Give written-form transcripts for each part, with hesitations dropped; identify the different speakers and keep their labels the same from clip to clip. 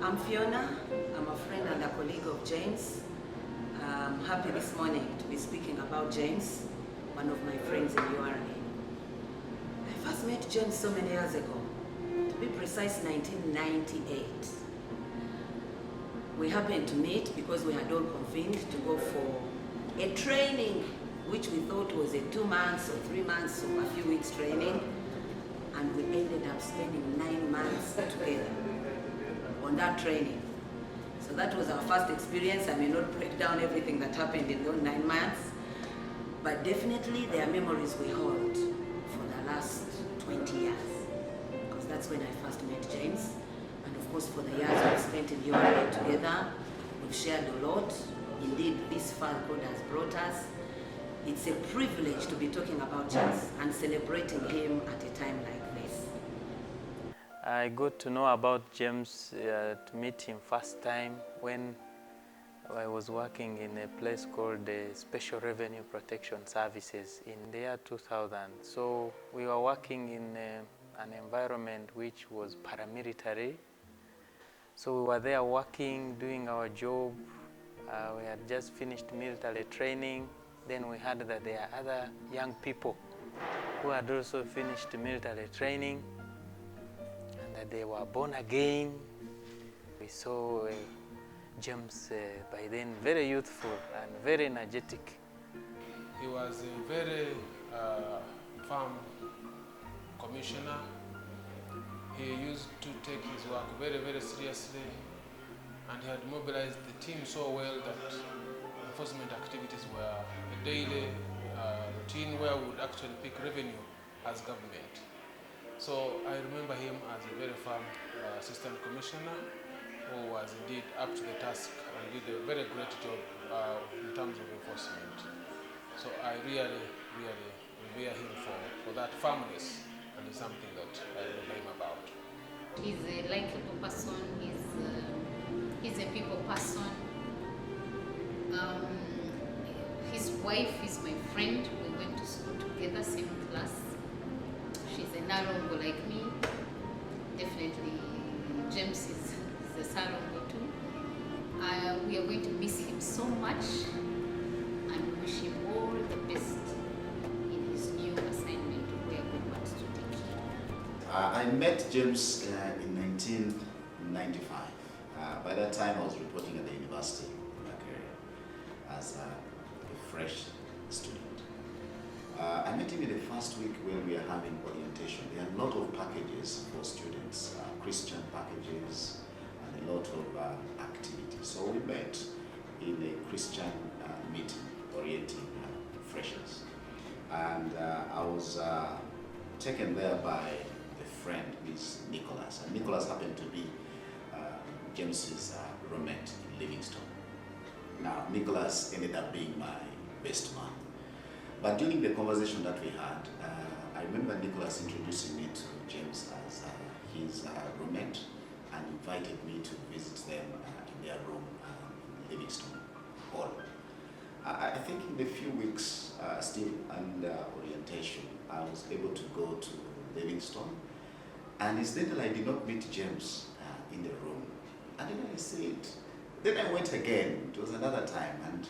Speaker 1: I'm Fiona. I'm a friend and a colleague of James. I'm happy this morning to be speaking about James, one of my friends in URA. I first met James so many years ago, to be precise 1998. We happened to meet because we had all convened to go for a training which we thought was a 2 months or 3 months or a few weeks training, and we ended up spending 9 months together on that training. So that was our first experience. I may not break down everything that happened in those 9 months, but definitely there are memories we hold for the last 20 years, because that's when I first met James. And of course, for the years we've spent in URA together, we've shared a lot. Indeed, this far God has brought us. It's a privilege to be talking about James and celebrating him at a time like this.
Speaker 2: I got to know about James, to meet him first time when I was working in a place called the Special Revenue Protection Services in the year 2000. So we were working in an environment which was paramilitary. So we were there working, doing our job. We had just finished military training. Then we heard that there are other young people who had also finished military training and that they were born again. We saw James by then very youthful and very energetic.
Speaker 3: He was a very firm commissioner. He used to take his work very, very seriously, and he had mobilized the team so well that enforcement activities were a daily routine where we would actually pick revenue as government. So I remember him as a very firm assistant commissioner who was indeed up to the task and did a very great job in terms of enforcement. So I really, really revere him for that firmness, and it's something that I remember him about.
Speaker 4: He's a likable person, he's a people person. His wife is my friend. We went to school together, same class. She's a Narongo like me. Definitely James is a Sarongo too. We are going to miss him so much and wish him all the best in his new assignment where God wants to take him.
Speaker 5: I met James in 1995. By that time I was reporting at the university in that area as a fresh student. I met him in the first week when we were having orientation. There are a lot of packages for students, Christian packages, and a lot of activities. So we met in a Christian meeting, orienting freshers. And I was taken there by a friend, Miss Nicholas. And Nicholas happened to be James's roommate in Livingstone. Now, Nicholas ended up being my best man. But during the conversation that we had, I remember Nicholas introducing me to James as his roommate and invited me to visit them in their room in Livingstone Hall. I think in the few weeks still under orientation, I was able to go to Livingstone, and incidentally I did not meet James in the room. And then I said, then I went again, it was another time, and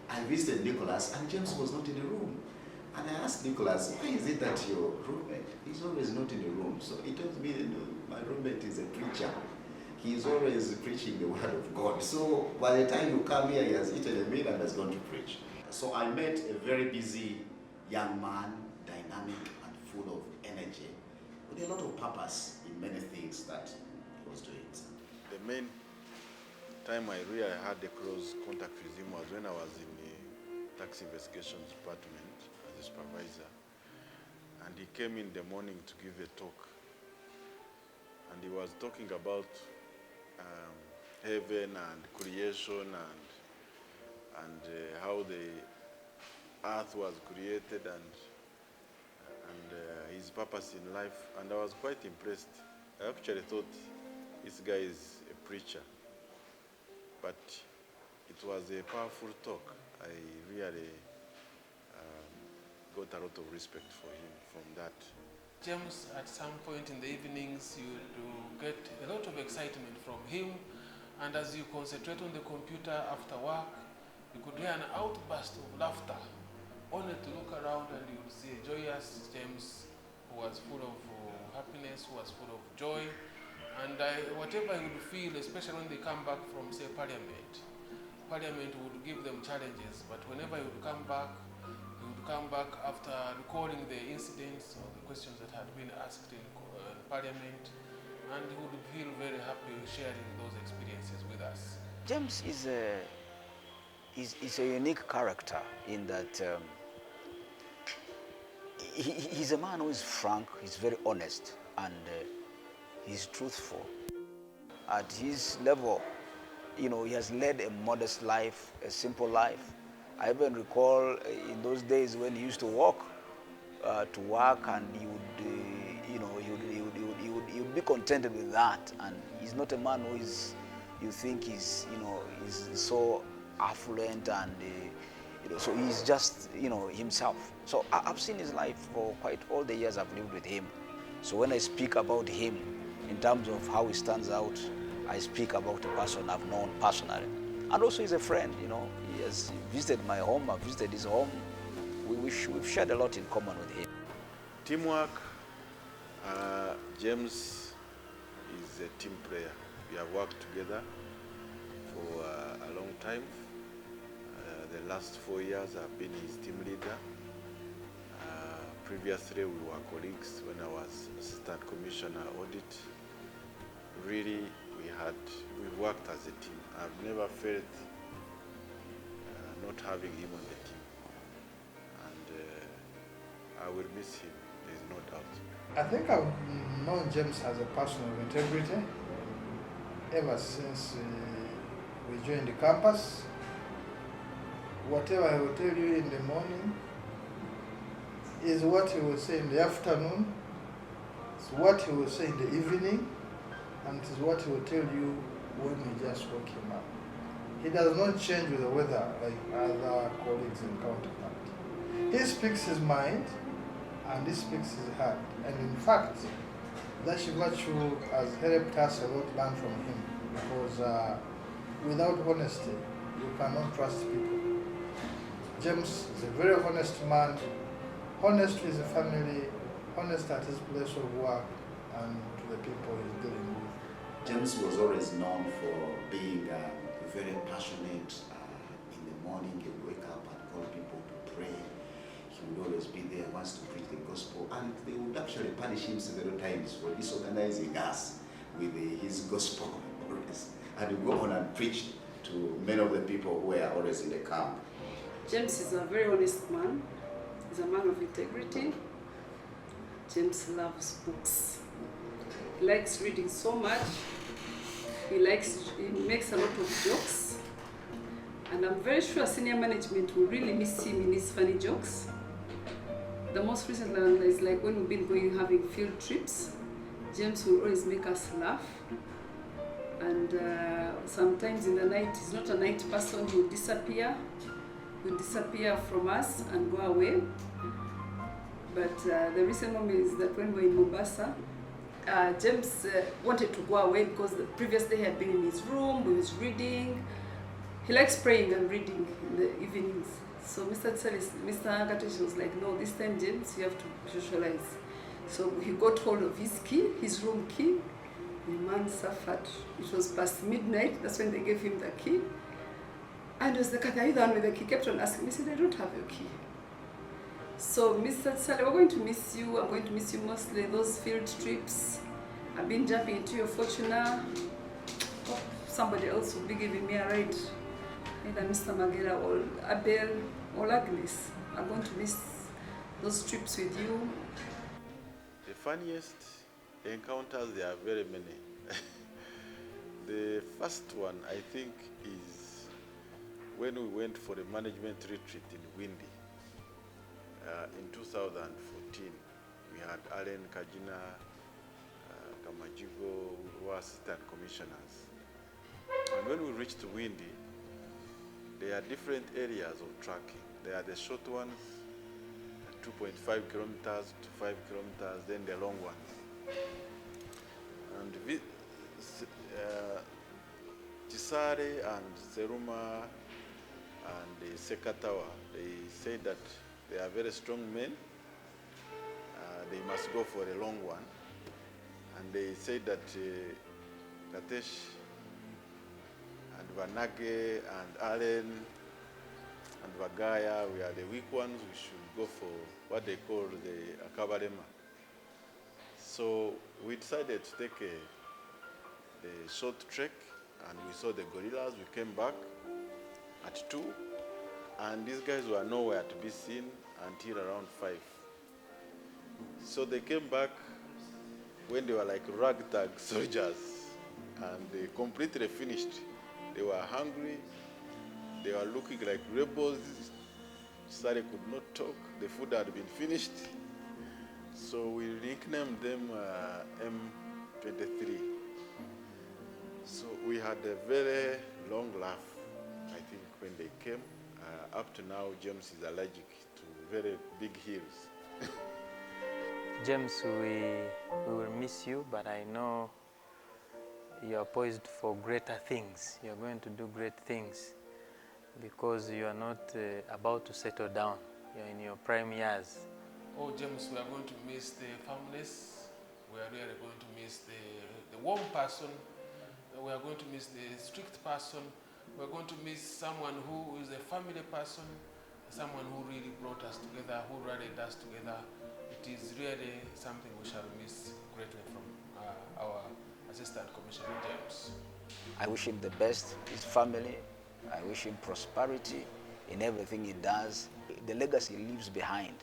Speaker 5: I visited Nicholas, and James was not in the room. And I asked Nicholas, why is it that your roommate is always not in the room? So he tells me, my roommate is a preacher. He is always preaching the word of God. So by the time you come here, he has eaten a meal and has gone to preach. So I met a very busy young man, dynamic and full of energy, with a lot of purpose in many things that he was doing.
Speaker 6: The main time I really had a close contact with him was when I was in the tax investigations department as a supervisor, and he came in the morning to give a talk, and he was talking about heaven and creation and how the earth was created and his purpose in life, and I was quite impressed. I actually thought this guy is a preacher. But it was a powerful talk. I really got a lot of respect for him from that.
Speaker 3: James, at some point in the evenings, you do get a lot of excitement from him And as you concentrate on the computer after work, you could hear an outburst of laughter, only to look around and you would see a joyous James who was full of happiness, who was full of joy. And whatever he would feel, especially when they come back from, say, Parliament would give them challenges, but whenever he would come back after recalling the incidents or the questions that had been asked in Parliament, and he would feel very happy sharing those experiences with us.
Speaker 7: James is a unique character in that he's a man who is frank, he's very honest, and he's truthful. At his level, you know, he has led a modest life, a simple life. I even recall in those days when he used to walk to work, and he would, you know, he would be contented with that. And he's not a man who is, you think is, you know, is so affluent, and you know, so he's just, you know, himself. So I've seen his life for quite all the years I've lived with him. So when I speak about him in terms of how he stands out, I speak about a person I've known personally. And also he's a friend, you know. He has visited my home, I've visited his home. We've shared a lot in common with him.
Speaker 6: Teamwork, James is a team player. We have worked together for a long time. The last 4 years I've been his team leader. Previously we were colleagues when I was Assistant Commissioner Audit. Really, we worked as a team. I've never felt not having him on the team. And I will miss him, there's no doubt.
Speaker 8: I think I've known James as a person of integrity ever since we joined the campus. Whatever I will tell you in the morning is what he will say in the afternoon, it's what he will say in the evening, and it is what he will tell you when you just woke him up. He does not change with the weather like other colleagues and counterparts. He speaks his mind and he speaks his heart. And in fact, that virtue has helped us a lot learn from him, because without honesty, you cannot trust people. James is a very honest man, honest to his family, honest at his place of work, and to the people he's dealing with.
Speaker 5: James was always known for being very passionate. In the morning, he would wake up and call people to pray. He would always be there, wants to preach the gospel, and they would actually punish him several times for disorganizing us with his gospel always. And he would go on and preach to many of the people who were always in the camp.
Speaker 9: James is a very honest man. He's a man of integrity. James loves books. He likes reading so much. He makes a lot of jokes. And I'm very sure senior management will really miss him in his funny jokes. The most recent one is like when we've been having field trips, James will always make us laugh. And sometimes in the night, he's not a night person, he will disappear. He'll disappear from us and go away. But the recent moment is that when we were in Mombasa, James wanted to go away because the previous day he had been in his room, he was reading. He likes praying and reading in the evenings. So Mr. Katish was like, no, this time, James, you have to socialize. So he got hold of his key, his room key. The man suffered. It was past midnight, that's when they gave him the key. And it was the are you the one with the key? He kept on asking me, he said, I don't have your key. So Mr. Kisaale, we're going to miss you. I'm going to miss you mostly those field trips. I've been jumping into your Fortuner. Oh, somebody else will be giving me a ride. Either Mr. Magera or Abel or Agnes. I'm going to miss those trips with you.
Speaker 6: The funniest encounters, there are very many. The first one, I think, is when we went for a management retreat in Windy. In 2014, we had Allen, Kajina, Kamajigo, who were assistant commissioners. And when we reached Windy, there are different areas of tracking. There are the short ones, 2.5 kilometers to 5 kilometers, then the long ones. And Kisaale and Seruma and Sekatawa, they say that they are very strong men. They must go for a long one. And they say that Katesh and Vanage and Allen and Vagaya, we are the weak ones. We should go for what they call the Akabalema. So we decided to take a short trek, and we saw the gorillas. We came back at 2, and these guys were nowhere to be seen until around 5. So they came back when they were like ragtag soldiers, and they completely finished. They were hungry, they were looking like rebels. Kisaale could not talk, the food had been finished. So we nicknamed them M23. So we had a very long laugh, I think, when they came. Up to now, James is allergic to very big hills.
Speaker 2: James, we will miss you, but I know you are poised for greater things. You are going to do great things because you are not about to settle down. You are in your prime years.
Speaker 3: Oh, James, we are going to miss the families. We are really going to miss the warm person. We are going to miss the strict person. We are going to miss someone who is a family person, someone who really brought us together, who rallied us together. It is really something we shall miss greatly from our Assistant Commissioner James.
Speaker 7: I wish him the best, his family. I wish him prosperity in everything he does. The legacy he leaves behind,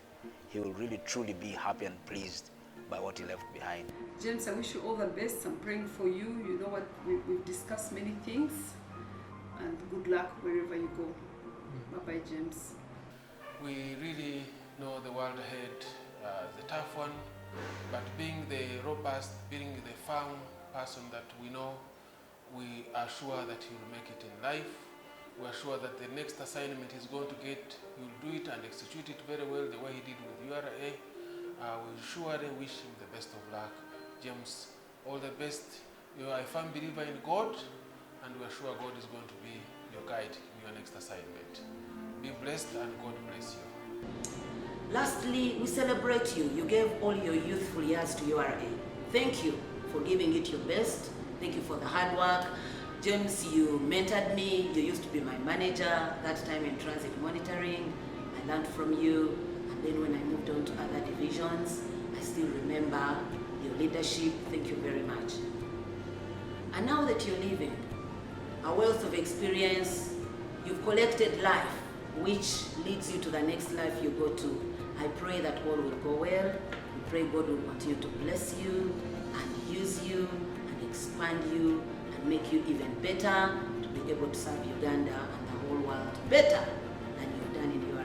Speaker 7: he will really truly be happy and pleased by what he left behind.
Speaker 9: James, I wish you all the best. I'm praying for you. You know what, we've discussed many things. And good luck wherever you go. Bye-bye, James.
Speaker 3: We really know the world ahead is a tough one, but being the robust, being the firm person that we know, we are sure that he will make it in life. We are sure that the next assignment he's going to get, he will do it and execute it very well the way he did with URA. We surely wish him the best of luck. James, all the best. You are a firm believer in God, and we are sure God is going to be your guide in your next assignment. Be blessed and God bless you.
Speaker 1: Lastly, we celebrate you. You gave all your youthful years to URA. Thank you for giving it your best. Thank you for the hard work. James, you mentored me. You used to be my manager that time in transit monitoring. I learned from you. And then when I moved on to other divisions, I still remember your leadership. Thank you very much. And now that you're leaving, a wealth of experience, you've collected life, which leads you to the next life you go to. I pray that all will go well. We pray God will continue to bless you and use you and expand you and make you even better to be able to serve Uganda and the whole world better than you've done in URA.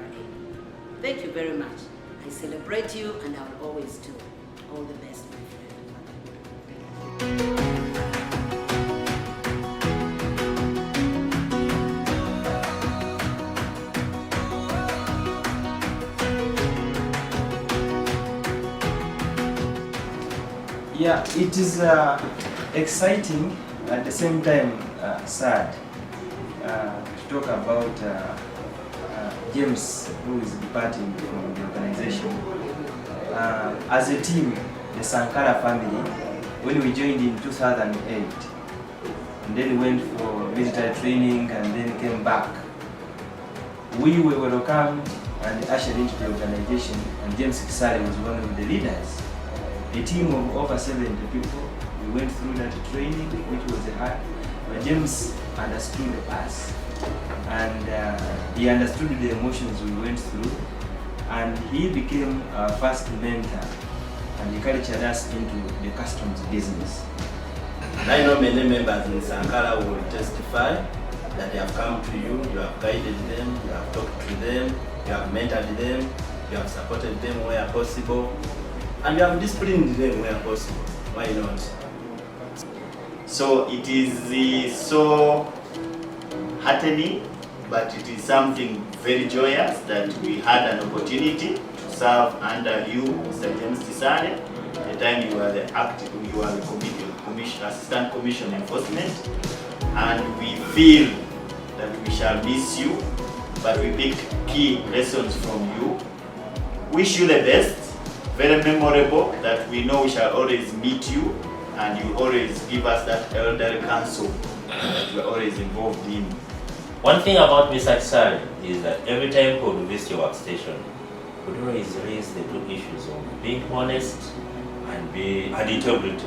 Speaker 1: Thank you very much. I celebrate you, and I will always do. All the best, my friend.
Speaker 10: Yeah, it is exciting, at the same time sad, to talk about James, who is departing from the organization. As a team, the Sankara family, when we joined in 2008, and then went for visitor training and then came back, we were welcomed and ushered into the organization, and James Kisaale was one of the leaders. A team of over 70 people. We went through that training, which was hard, but James understood us, and he understood the emotions we went through, and he became our first mentor, and he cultured us into the customs business.
Speaker 11: And I know many members in Sankara will testify that they have come to you, you have guided them, you have talked to them, you have mentored them, you have supported them where possible, and you have disciplined them where possible. Why not?
Speaker 5: So it is so heartening, but it is something very joyous that we had an opportunity to serve under you, Mr. James Kisaale. At the time you were the assistant commission enforcement,
Speaker 12: and we feel that we shall miss you, but we picked key lessons from you. Wish you the best, very memorable, that we know we shall always meet you and you always give us that elderly counsel that we're always involved in.
Speaker 11: One thing about Mr. Kisaale is that every time he would visit your workstation, he would always raise the two issues of being honest and integrity.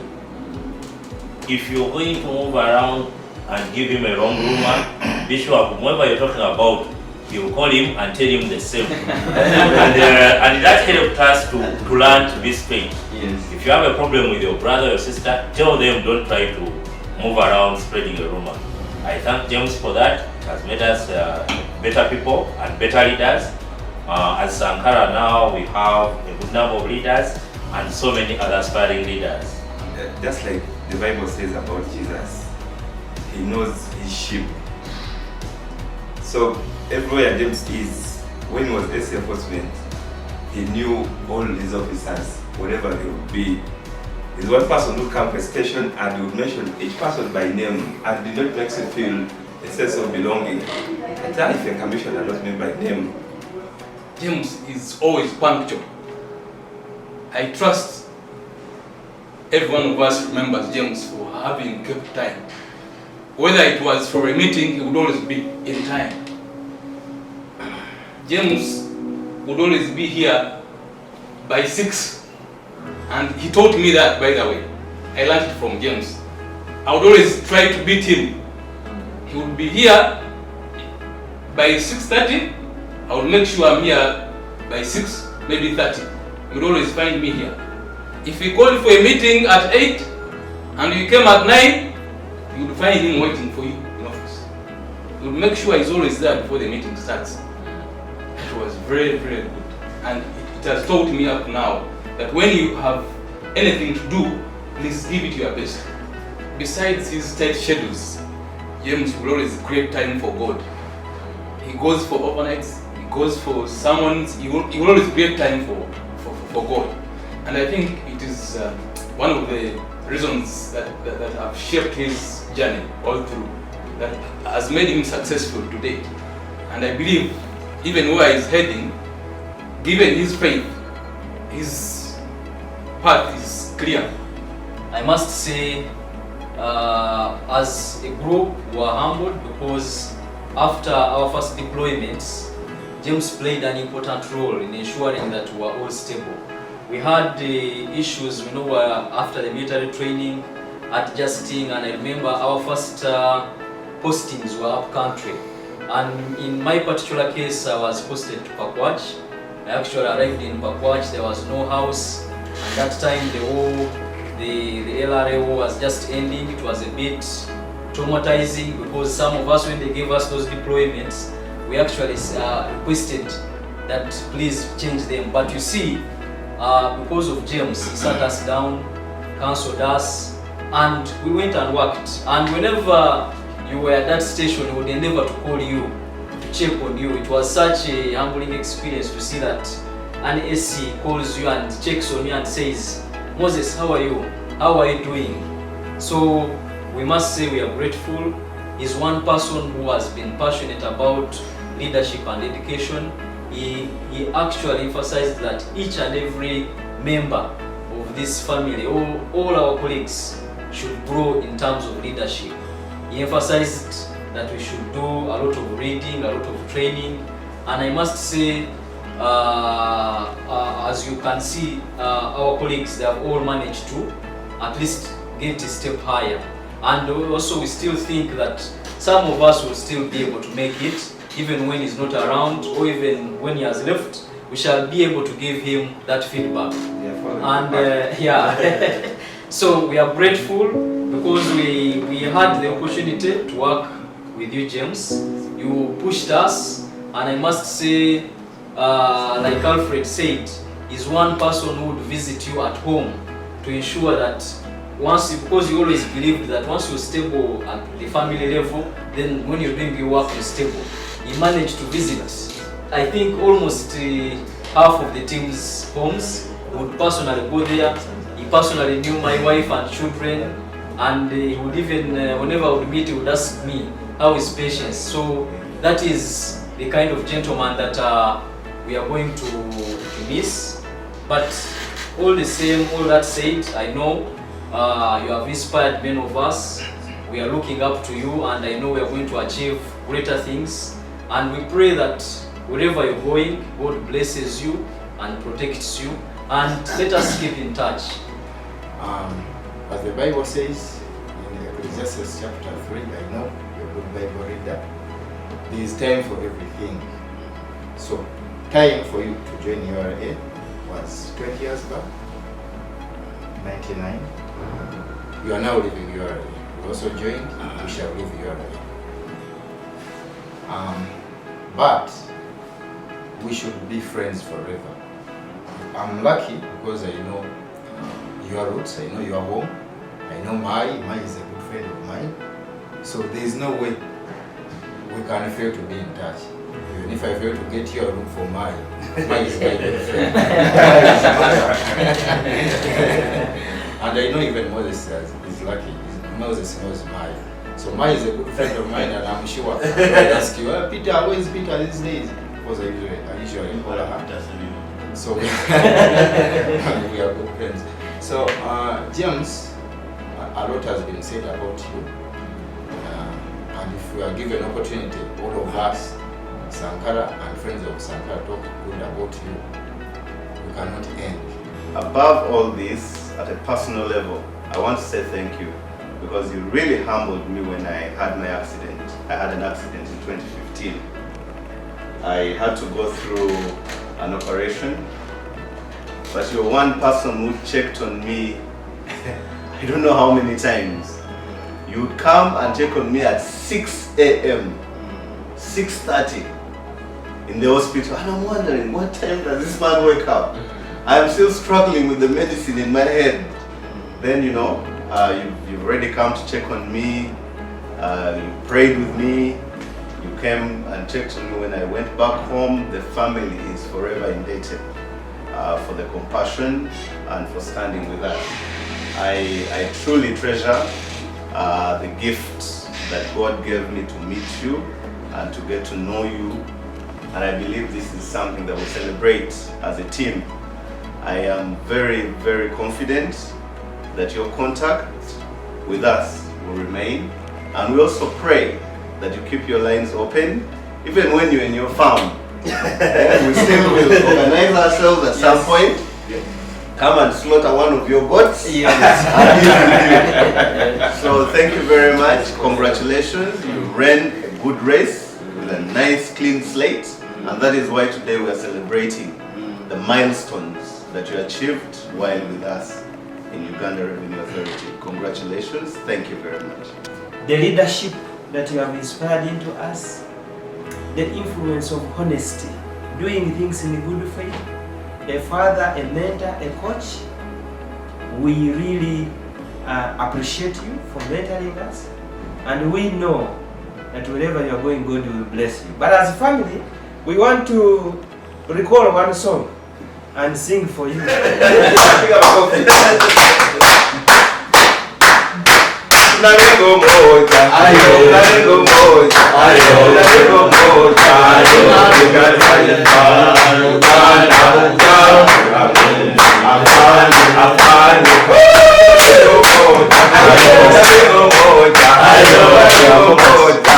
Speaker 11: If you're going to move around and give him a wrong rumor, be sure whoever you're talking about, you call him and tell him the same. and that helped us to learn to be straight.
Speaker 10: Yes.
Speaker 11: If you have a problem with your brother or sister, tell them, don't try to move around spreading a rumor. I thank James for that. It has made us better people and better leaders. As Sankara now, we have a good number of leaders and so many other aspiring leaders.
Speaker 13: Just like the Bible says about Jesus, he knows his sheep. So everywhere James is, when he was SC enforcement, he knew all his officers, whatever they would be. He's one person who comes to a station and he would mention each person by name and did not makes you feel a sense of belonging. At times if a commissioner not named by name.
Speaker 14: James is always punctual. I trust every one of us remembers James for having kept time. Whether it was for a meeting, he would always be in time. James would always be here by 6. And he taught me that, by the way. I learned it from James. I would always try to beat him. He would be here by 6:30. I would make sure I'm here by 6, maybe 30. He would always find me here. If he called for a meeting at 8 and you came at 9, you would find him waiting for you in office. He would make sure he's always there before the meeting starts. It was very, very good. And it has taught me up now that when you have anything to do, please give it your best. Besides his tight schedules, James will always create time for God. He goes for overnights, he goes for sermons, he will always create time for God. And I think it is one of the reasons that have shaped his journey all through, that has made him successful today. And I believe even where he's heading, given his faith, his path is clear.
Speaker 15: I must say, as a group, we were humbled because after our first deployments, James played an important role in ensuring that we were all stable. We had the issues, after the military training, adjusting, and I remember our first postings were up country. And in my particular case, I was posted to Pakwach. I actually arrived in Pakwach, there was no house. At that time, the LRA was just ending. It was a bit traumatizing because some of us, when they gave us those deployments, we actually requested that please change them. But you see, because of James, he sat us down, counseled us, and we went and worked. And whenever you were at that station, he would endeavor to call you, to check on you. It was such a humbling experience to see that an SC calls you and checks on you and says, Moses, how are you? How are you doing? So we must say we are grateful. He's one person who has been passionate about leadership and education. He actually emphasized that each and every member of this family, all our colleagues, should grow in terms of leadership. He emphasized that we should do a lot of reading, a lot of training, and I must say, as you can see, our colleagues, they have all managed to at least get a step higher. And also we still think that some of us will still be able to make it, even when he's not around or even when he has left. We shall be able to give him that feedback. So we are grateful because we had the opportunity to work with you, James. You pushed us, and I must say, like Alfred said, is one person who would visit you at home to ensure that because you always believed that once you're stable at the family level, then when you're doing your work, you're stable. He managed to visit, I think, almost half of the team's homes. He would personally go there. He personally knew my wife and children, and he would even, whenever I would meet, he would ask me how is patience. So that is the kind of gentleman that we are going to miss. But all the same, all that said, I know you have inspired many of us. We are looking up to you, and I know we are going to achieve greater things. And we pray that wherever you're going, God blesses you and protects you. And let us keep in touch.
Speaker 16: As the Bible says in Ecclesiastes chapter 3, I know you're a good Bible reader, there is time for everything. So, time for you to join URA was 20 years back, 99. You are now leaving URA. You also joined, we shall leave URA. But we should be friends forever. I'm lucky because I know your roots, I know your home, I know Mai is a good friend of mine. So there is no way we can fail to be in touch. Even if I fail to get your room for Mai is my good friend. And I know even Moses is lucky. Moses knows Mai. So Mai is a good friend of mine, and I'm sure I ask you, Peter, where is Peter these days? Because I usually call her. So we are good friends. So James, a lot has been said about you. And if we are given opportunity, all of us, Sankara and friends of Sankara, talk good about you, we cannot end.
Speaker 11: Above all this, at a personal level, I want to say thank you, because you really humbled me when I had my accident. I had an accident in 2015. I had to go through an operation, but you're one person who checked on me I don't know how many times. You would come and check on me at 6 a.m., 6:30 in the hospital, and I'm wondering, what time does this man wake up? I'm still struggling with the medicine in my head. Then, you know, you've already come to check on me, you prayed with me, you came and checked on me when I went back home. The family is forever indebted for the compassion and for standing with us. I truly treasure the gift that God gave me to meet you and to get to know you, and I believe this is something that we celebrate as a team. I am very, very confident that your contact with us will remain, and we also pray that you keep your lines open even when you're in your farm. We still will organize ourselves at some point. Come and slaughter one of your goats. So thank you very much. Congratulations. You ran a good race with a nice clean slate, and that is why today we are celebrating the milestones that you achieved while with us in Uganda Revenue Authority. Congratulations. Thank you very much.
Speaker 10: The leadership that you have inspired into us, the influence of honesty, doing things in good faith, a father, a mentor, a coach. We really appreciate you for mentoring us, and we know that wherever you are going, God will bless you. But as a family, we want to recall one song and sing for you.
Speaker 13: Nalengo moja, ayo, nalengo moja, ayo, nalengo moja, ayo, nikafanya pano, pana, ujao, apani, nalengo moja, ayo, nalengo moja, ayo, nalengo moja,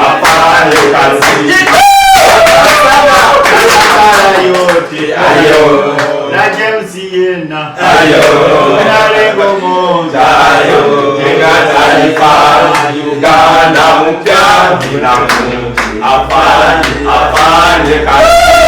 Speaker 13: apani, kazi. Ayo,
Speaker 12: na James yena,
Speaker 13: ayo,
Speaker 12: nalengo moja,
Speaker 13: ayo, jenga taifa, Uganda mpya, apani, kazi.